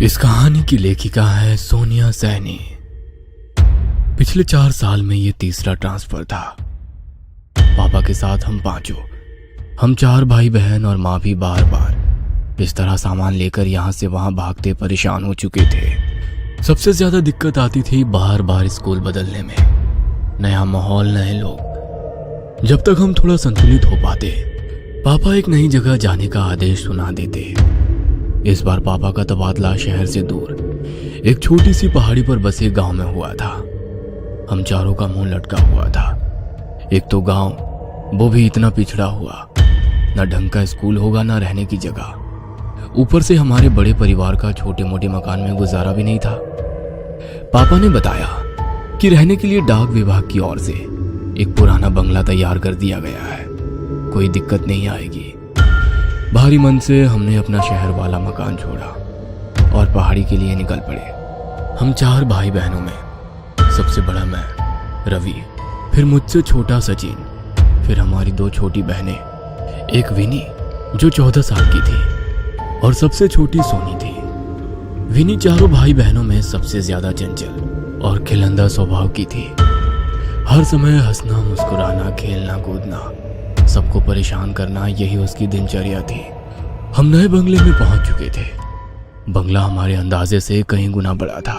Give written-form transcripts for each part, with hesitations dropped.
इस कहानी की लेखिका है सोनिया सैनी। पिछले 4 साल में ये तीसरा ट्रांसफर था। पापा के साथ हम 4 भाई बहन और माँ भी बार बार इस तरह सामान लेकर यहाँ से वहाँ भागते परेशान हो चुके थे। सबसे ज्यादा दिक्कत आती थी बार बार स्कूल बदलने में। नया माहौल, नए लोग। जब तक हम थोड़ा संतुलित हो पाते, पापा एक नई जगह जाने का आदेश सुना देते। इस बार पापा का तबादला शहर से दूर एक छोटी सी पहाड़ी पर बसे गांव में हुआ था। हम चारों का मुंह लटका हुआ था। एक तो गांव, वो भी इतना पिछड़ा हुआ, ना ढंग का स्कूल होगा ना रहने की जगह। ऊपर से हमारे बड़े परिवार का छोटे मोटे मकान में गुजारा भी नहीं था। पापा ने बताया कि रहने के लिए डाक विभाग की ओर से एक पुराना बंगला तैयार कर दिया गया है, कोई दिक्कत नहीं आएगी। भारी मन से हमने अपना शहर वाला मकान छोड़ा और पहाड़ी के लिए निकल पड़े। हम 4 भाई बहनों में सबसे बड़ा मैं, रवि, फिर मुझसे छोटा सचिन, फिर हमारी 2 छोटी बहनें, एक विनी जो 14 साल की थी और सबसे छोटी सोनी थी। विनी चारों भाई बहनों में सबसे ज्यादा चंचल और खिलंदा स्वभाव की थी। हर समय हंसना, मुस्कुराना, खेलना, कूदना, सबको परेशान करना, यही उसकी दिनचर्या थी। हम नए बंगले में पहुंच चुके थे। बंगला हमारे अंदाजे से कहीं गुना बड़ा था।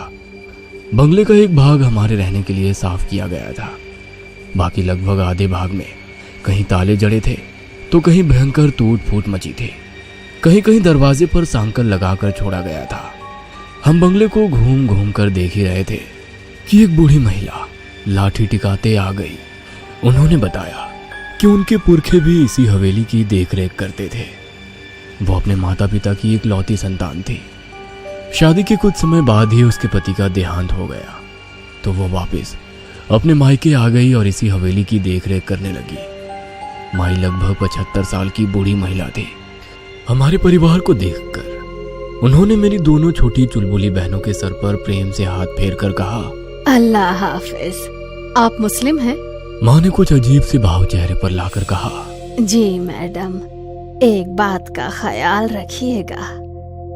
बंगले का एक भाग हमारे रहने के लिए साफ किया गया था। बाकी लगभग आधे भाग में कहीं ताले जड़े थे तो कहीं भयंकर टूट फूट मची थी। कहीं कहीं दरवाजे पर सांकल लगाकर छोड़ा गया था। हम बंगले को घूम घूम कर देख ही रहे थे कि एक बूढ़ी महिला लाठी टिकाते आ गई। उन्होंने बताया कि उनके पुरखे भी इसी हवेली की देखरेख करते थे। वो अपने माता पिता की इकलौती संतान थी। शादी के कुछ समय बाद ही उसके पति का देहांत हो गया तो वो वापस अपने मायके आ गई और इसी हवेली की देखरेख करने लगी। माई लगभग 75 साल की बूढ़ी महिला थी। हमारे परिवार को देखकर उन्होंने मेरी दोनों छोटी चुलबुली बहनों के सर पर प्रेम से हाथ फेर कर कहा, अल्लाह हाफिज। आप मुस्लिम हैं? माँ ने कुछ अजीब से भाव चेहरे पर लाकर कहा, जी मैडम, एक बात का ख्याल रखिएगा,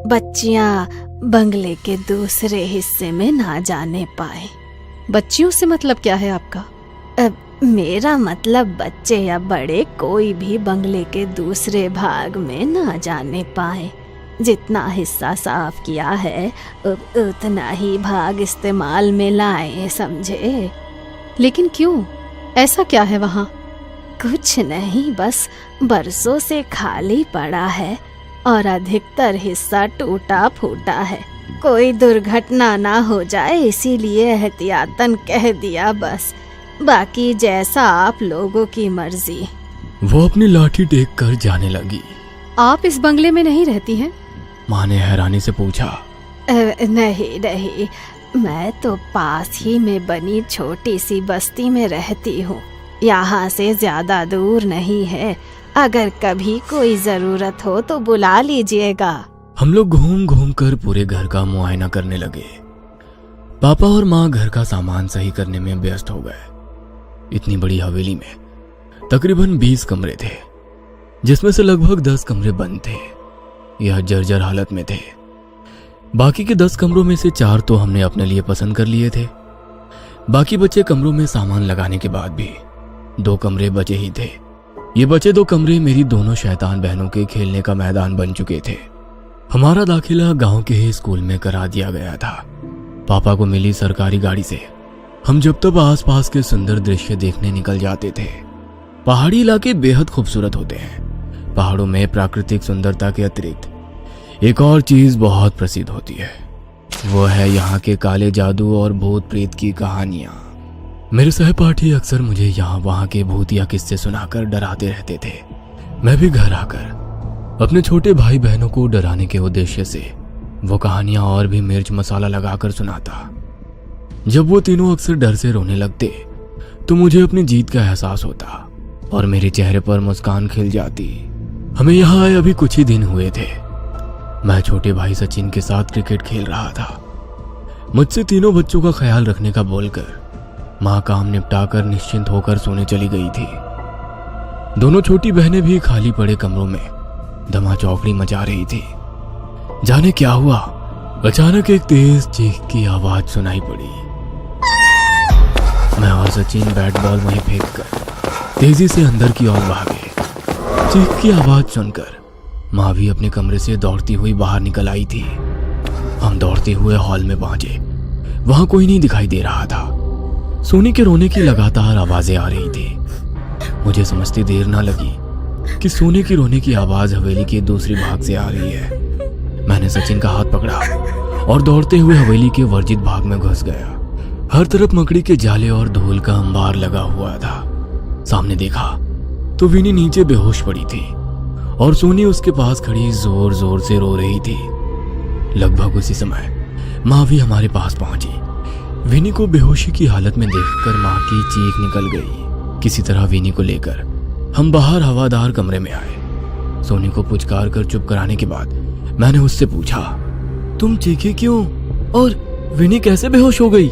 बच्चियां बंगले के दूसरे हिस्से में ना जाने पाए। बच्चियों से मतलब क्या है आपका? मेरा मतलब बच्चे या बड़े कोई भी बंगले के दूसरे भाग में ना जाने पाए। जितना हिस्सा साफ किया है उतना ही भाग इस्तेमाल में लाए, समझे? लेकिन क्यों? ऐसा क्या है वहाँ? कुछ नहीं, बस बरसों से खाली पड़ा है और अधिकतर हिस्सा टूटा फूटा है। कोई दुर्घटना ना हो जाए इसीलिए एहतियातन कह दिया बस। बाकी जैसा आप लोगों की मर्जी। वो अपनी लाठी टेक कर जाने लगी। आप इस बंगले में नहीं रहती हैं? माँ ने हैरानी से पूछा। नहीं, मैं तो पास ही में बनी छोटी सी बस्ती में रहती हूँ। यहाँ से ज्यादा दूर नहीं है। अगर कभी कोई जरूरत हो तो बुला लीजिएगा। हम लोग घूम घूम कर पूरे घर का मुआयना करने लगे। पापा और माँ घर का सामान सही करने में व्यस्त हो गए। इतनी बड़ी हवेली में तकरीबन 20 कमरे थे, जिसमें से लगभग 10 कमरे बंद थे, यह जर्जर हालत में थे। बाकी के 10 कमरों में से 4 तो हमने अपने लिए पसंद कर लिए थे। बाकी बचे कमरों में सामान लगाने के बाद भी 2 कमरे बचे ही थे। ये बचे 2 कमरे मेरी दोनों शैतान बहनों के खेलने का मैदान बन चुके थे। हमारा दाखिला गांव के ही स्कूल में करा दिया गया था। पापा को मिली सरकारी गाड़ी से हम जब तब आसपास के सुंदर दृश्य देखने निकल जाते थे। पहाड़ी इलाके बेहद खूबसूरत होते हैं। पहाड़ों में प्राकृतिक सुंदरता के अतिरिक्त एक और चीज बहुत प्रसिद्ध होती है, वो है यहाँ के काले जादू और भूत प्रेत की कहानियां। मेरे सहपाठी अक्सर मुझे यहाँ वहाँ के भूतिया किस्से सुनाकर डराते रहते थे। मैं भी घर आकर अपने छोटे भाई बहनों को डराने के उद्देश्य से वो कहानियां और भी मिर्च मसाला लगाकर सुनाता। जब वो तीनों अक्सर डर से रोने लगते तो मुझे अपनी जीत का एहसास होता और मेरे चेहरे पर मुस्कान खिल जाती। हमें यहाँ आए अभी कुछ ही दिन हुए थे। मैं छोटे भाई सचिन के साथ क्रिकेट खेल रहा था। मुझसे तीनों बच्चों का ख्याल रखने का बोलकर माँ काम निपटाकर निश्चिंत होकर सोने चली गई थी। दोनों छोटी बहनें भी खाली पड़े कमरों में धमा चौकड़ी मचा रही थी। जाने क्या हुआ, अचानक एक तेज चीख की आवाज सुनाई पड़ी। मैं और सचिन बैट बॉल वहीं फेंक कर तेजी से अंदर की ओर भागे। चीख की आवाज सुनकर माँ भी अपने कमरे से दौड़ती हुई बाहर निकल आई थी। हम दौड़ते हुए हॉल में पहुंचे। वहां कोई नहीं दिखाई दे रहा था। सोनी के रोने की लगातार आवाजें आ रही थी। मुझे समझते देर ना लगी कि सोनी की रोने की आवाज हवेली के दूसरी भाग से आ रही है। मैंने सचिन का हाथ पकड़ा और दौड़ते हुए हवेली के वर्जित भाग में घुस गया। हर तरफ मकड़ी के जाले और धूल का अंबार लगा हुआ था। सामने देखा तो विनी नीचे बेहोश पड़ी थी और सोनी उसके पास खड़ी जोर जोर से रो रही थी। लगभग उसी समय माँ भी हमारे पास पहुंची। विनी को बेहोशी की हालत में देखकर माँ की चीख निकल गई। किसी तरह विनी को लेकर हम बाहर हवादार कमरे में आए। सोनी को पुचकार कर चुप कराने के बाद मैंने उससे पूछा, तुम चीखे क्यों और विनी कैसे बेहोश हो गई?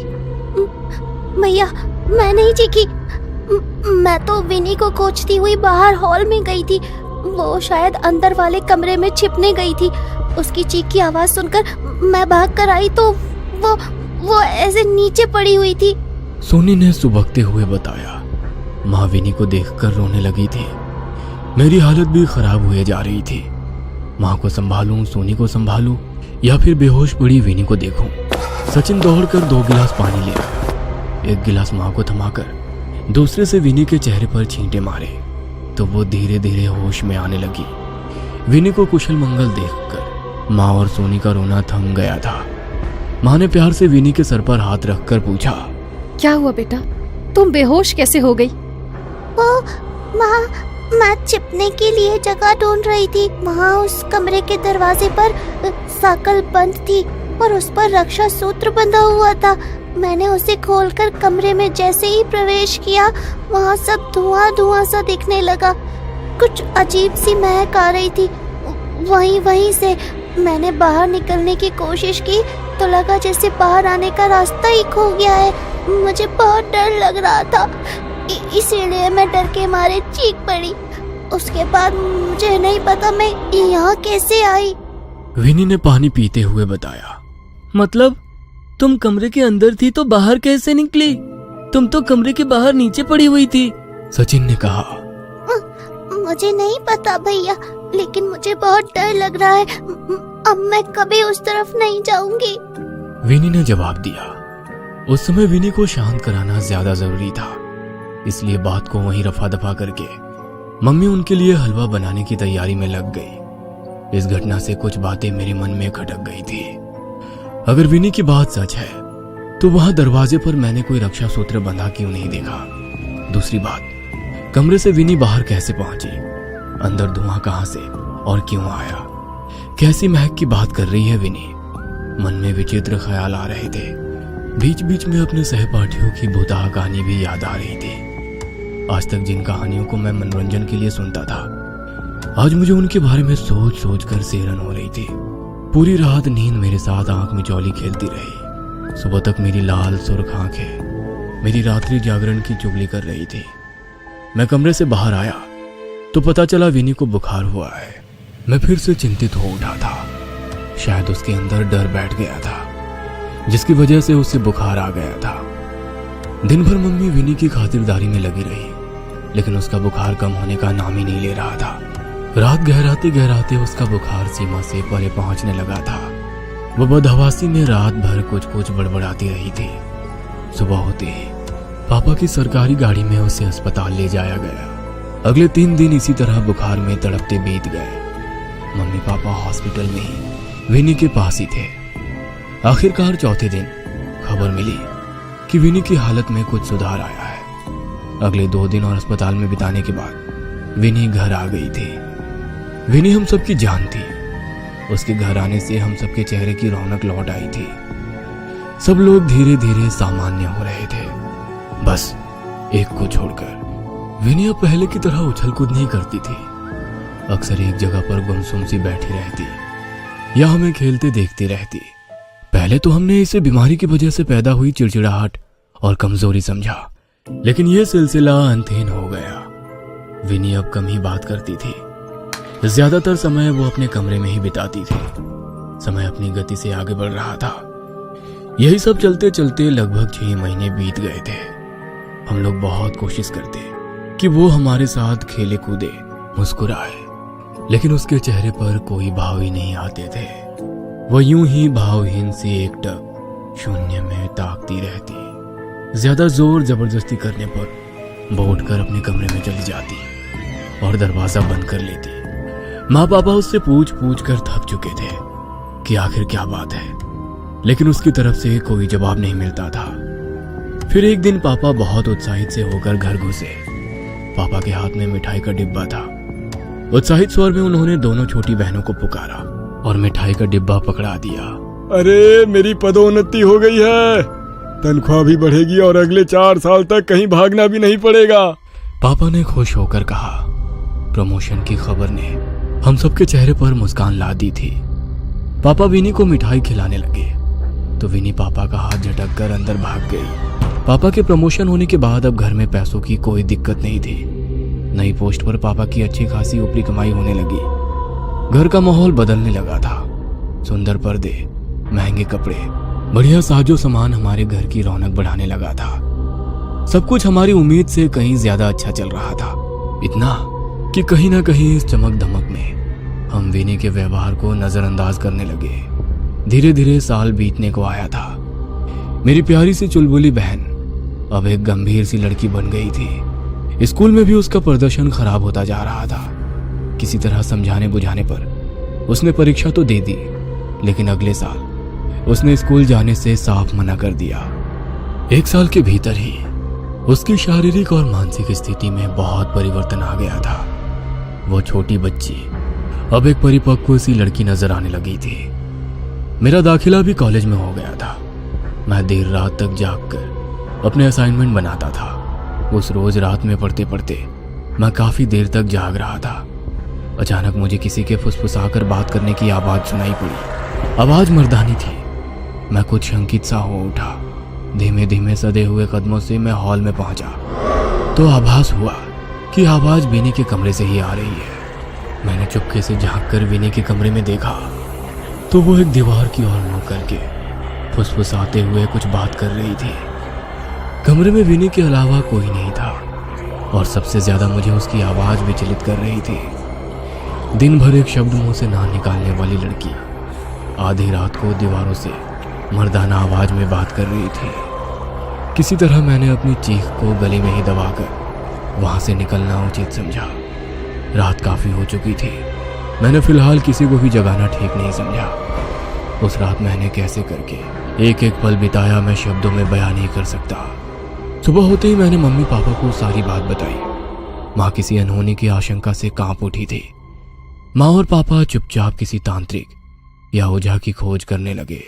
भैया मैं नहीं चीखी, मैं तो विनी को खोजती हुई बाहर हॉल में गई थी। वो शायद अंदर वाले कमरे में छिपने गई थी। उसकी चीख की आवाज सुनकर मैं भाग कर आई तो वो ऐसे नीचे पड़ी हुई थी। सोनी ने सुबकते हुए बताया। माँ विनी को देखकर रोने लगी थी। मेरी हालत भी खराब हुए जा रही थी। माँ को संभालूं, सोनी को संभालूं या फिर बेहोश पड़ी विनी को देखूं। सचिन दौड़कर 2 गिलास पानी ले आया। एक गिलास माँ को थमाकर दूसरे से विनी के चेहरे पर छींटे मारे तो वो धीरे धीरे होश में आने लगी। विनी को कुशल मंगल देखकर माँ और सोनी का रोना थम गया था। माँ ने प्यार से विनी के सर पर हाथ रखकर पूछा, क्या हुआ बेटा, तुम बेहोश कैसे हो गई? वो माँ, मैं छिपने के लिए जगह ढूंढ रही थी। वहाँ उस कमरे के दरवाजे पर साकल बंद थी और उस पर रक्षा सूत्र बंधा हुआ था। मैंने उसे खोलकर कमरे में जैसे ही प्रवेश किया, वहाँ सब धुआं धुआं सा दिखने लगा। कुछ अजीब सी महक आ रही थी। वहीं से मैंने बाहर निकलने की कोशिश की तो लगा जैसे बाहर आने का रास्ता ही खो गया है। मुझे बहुत डर लग रहा था, इसीलिए मैं डर के मारे चीख पड़ी। उसके बाद मुझे नहीं पता मैं यहाँ कैसे आई। विनी ने पानी पीते हुए बताया। मतलब तुम कमरे के अंदर थी तो बाहर कैसे निकली? तुम तो कमरे के बाहर नीचे पड़ी हुई थी। सचिन ने कहा। मुझे नहीं पता भैया, लेकिन मुझे बहुत डर लग रहा है। अब मैं कभी उस तरफ नहीं जाऊंगी। विनी ने जवाब दिया। उस समय विनी को शांत कराना ज्यादा जरूरी था, इसलिए बात को वहीं रफा दफा करके मम्मी उनके लिए हलवा बनाने की तैयारी में लग गई। इस घटना से कुछ बातें मेरे मन में खटक गई थी। अगर विनी की बात सच है तो वहां दरवाजे पर मैंने कोई रक्षा सूत्र बंधा क्यों नहीं देखा? दूसरी बात, कमरे से विनी बाहर कैसे पहुंची? अंदर धुआं कहां से और क्यों आया? कैसी महक की बात कर रही है विनी? मन में विचित्र ख्याल आ रहे थे। बीच बीच में अपने सहपाठियों की भुताह कहानी भी याद आ रही थी। आज तक जिन कहानियों को मैं मनोरंजन के लिए सुनता था, आज मुझे उनके बारे में सोच सोच कर सेरन हो रही थी। पूरी रात नींद मेरे साथ आंख में चौली खेलती रही। सुबह तक मेरी लाल सुर्ख आंखें मेरी रात्रि जागरण की चुगली कर रही थी। मैं कमरे से बाहर आया तो पता चला विनी को बुखार हुआ है। मैं फिर से चिंतित हो उठा था। शायद उसके अंदर डर बैठ गया था, जिसकी वजह से उसे बुखार आ गया था। दिन भर मम्मी विनी की खातिरदारी में लगी रही, लेकिन उसका बुखार कम होने का नाम ही नहीं ले रहा था। रात गहराते गहराते उसका बुखार सीमा से परे पहुंचने लगा था। वो बदहवासी में रात भर कुछ कुछ बड़बड़ाती रही थी। सुबह होते ही पापा की सरकारी गाड़ी में उसे अस्पताल ले जाया गया। अगले 3 दिन इसी तरह बुखार में तड़पते बीत गए। मम्मी पापा हॉस्पिटल में ही विनी के पास ही थे। आखिरकार चौथे दिन खबर मिली कि विनी की हालत में कुछ सुधार आया है। अगले 2 दिन और अस्पताल में बिताने के बाद विनी घर आ गई थी। विनी हम सबकी जान थी। उसके घर आने से हम सबके चेहरे की रौनक लौट आई थी। सब लोग धीरे धीरे सामान्य हो रहे थे, बस एक को छोड़कर। विनी अब पहले की तरह उछल कूद नहीं करती थी। अक्सर एक जगह पर गुमसुम सी बैठी रहती या हमें खेलते देखती रहती। पहले तो हमने इसे बीमारी की वजह से पैदा हुई चिड़चिड़ाहट और कमजोरी समझा, लेकिन यह सिलसिला अंतहीन हो गया। विनी अब कम ही बात करती थी। ज्यादातर समय वो अपने कमरे में ही बिताती थी। समय अपनी गति से आगे बढ़ रहा था। यही सब चलते चलते लगभग 6 महीने बीत गए थे। हम लोग बहुत कोशिश करते कि वो हमारे साथ खेले कूदे, मुस्कुराए, लेकिन उसके चेहरे पर कोई भाव ही नहीं आते थे। वो यूं ही भावहीन सी एकटक शून्य में ताकती रहती। ज्यादा जोर जबरदस्ती करने पर वो उठकर अपने कमरे में चली जाती और दरवाजा बंद कर लेती। माँ पापा उससे पूछ कर थक चुके थे कि आखिर क्या बात है, लेकिन उसकी तरफ से कोई जवाब नहीं मिलता था। फिर एक दिन पापा बहुत उत्साहित से होकर घर घुसे। पापा के हाथ में मिठाई का डिब्बा था। उत्साहित स्वर में उन्होंने दोनों छोटी बहनों को पुकारा और मिठाई का डिब्बा पकड़ा दिया। अरे मेरी पदोन्नति हो गई है, तनख्वाह भी बढ़ेगी और अगले 4 साल तक कहीं भागना भी नहीं पड़ेगा। पापा ने खुश होकर कहा। प्रमोशन की खबर ने हम सबके चेहरे पर मुस्कान ला दी थी। पापा विनी को मिठाई खिलाने लगे तो विनी पापा का हाथ झटक कर अंदर भाग गई। पापा के प्रमोशन होने के बाद अब घर में पैसों की कोई दिक्कत नहीं थी। नई पोस्ट पर पापा की अच्छी खासी ऊपरी कमाई होने लगी। घर का माहौल बदलने लगा था। सुंदर पर्दे, महंगे कपड़े, बढ़िया साजो सामान हमारे घर की रौनक बढ़ाने लगा था। सब कुछ हमारी उम्मीद से कहीं ज्यादा अच्छा चल रहा था। इतना कि कहीं ना कहीं इस चमक धमक में हम विनी के व्यवहार को नजरअंदाज करने लगे। धीरे धीरे साल बीतने को आया था। मेरी प्यारी सी चुलबुली बहन अब एक गंभीर सी लड़की बन गई थी। स्कूल में भी उसका प्रदर्शन खराब होता जा रहा था। किसी तरह समझाने बुझाने पर उसने परीक्षा तो दे दी, लेकिन अगले साल उसने स्कूल जाने से साफ मना कर दिया। 1 साल के भीतर ही उसकी शारीरिक और मानसिक स्थिति में बहुत परिवर्तन आ गया था। वो छोटी बच्ची अब एक परिपक्व सी लड़की नजर आने लगी थी। मेरा दाखिला भी कॉलेज में हो गया था। मैं देर रात तक जागकर अपने असाइनमेंट बनाता था। उस रोज रात में पढ़ते पढ़ते मैं काफी देर तक जाग रहा था। अचानक मुझे किसी के फुसफुसाकर बात करने की आवाज सुनाई पड़ी। आवाज मर्दानी थी। मैं कुछ शंकित सा हो उठा। धीमे धीमे सदे हुए कदमों से मैं हॉल में पहुंचा तो आभास हुआ कि आवाज विनी के कमरे से ही आ रही है। मैंने चुपके से झांक कर विनी के कमरे में देखा तो वो एक दीवार की ओर मुंह करके फुसफुसाते हुए कुछ बात कर रही थी। कमरे में विनी के अलावा कोई नहीं था और सबसे ज्यादा मुझे उसकी आवाज विचलित कर रही थी। दिन भर एक शब्द मुंह से ना निकालने वाली लड़की आधी रात को दीवारों से मर्दाना आवाज में बात कर रही थी। किसी तरह मैंने अपनी चीख को गले में ही दबाकर वहां से निकलना उचित समझा। रात काफी हो चुकी थी। मैंने फिलहाल किसी को भी जगाना ठीक नहीं समझा। उस रात मैंने कैसे करके एक एक पल बिताया मैं शब्दों में बयान नहीं कर सकता। सुबह होते ही मैंने मम्मी पापा को सारी बात बताई। माँ किसी अनहोनी की आशंका से कांप उठी थी। माँ और पापा चुपचाप किसी तांत्रिक या ओझा की खोज करने लगे।